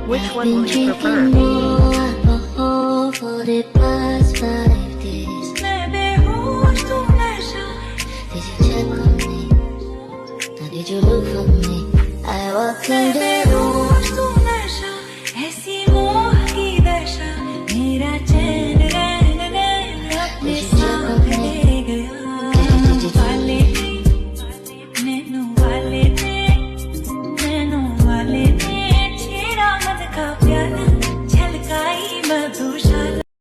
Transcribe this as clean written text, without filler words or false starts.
Which one will you prefer? More alcohol for the past 5 days. Did you check on me? Or did you look for me? I walk in the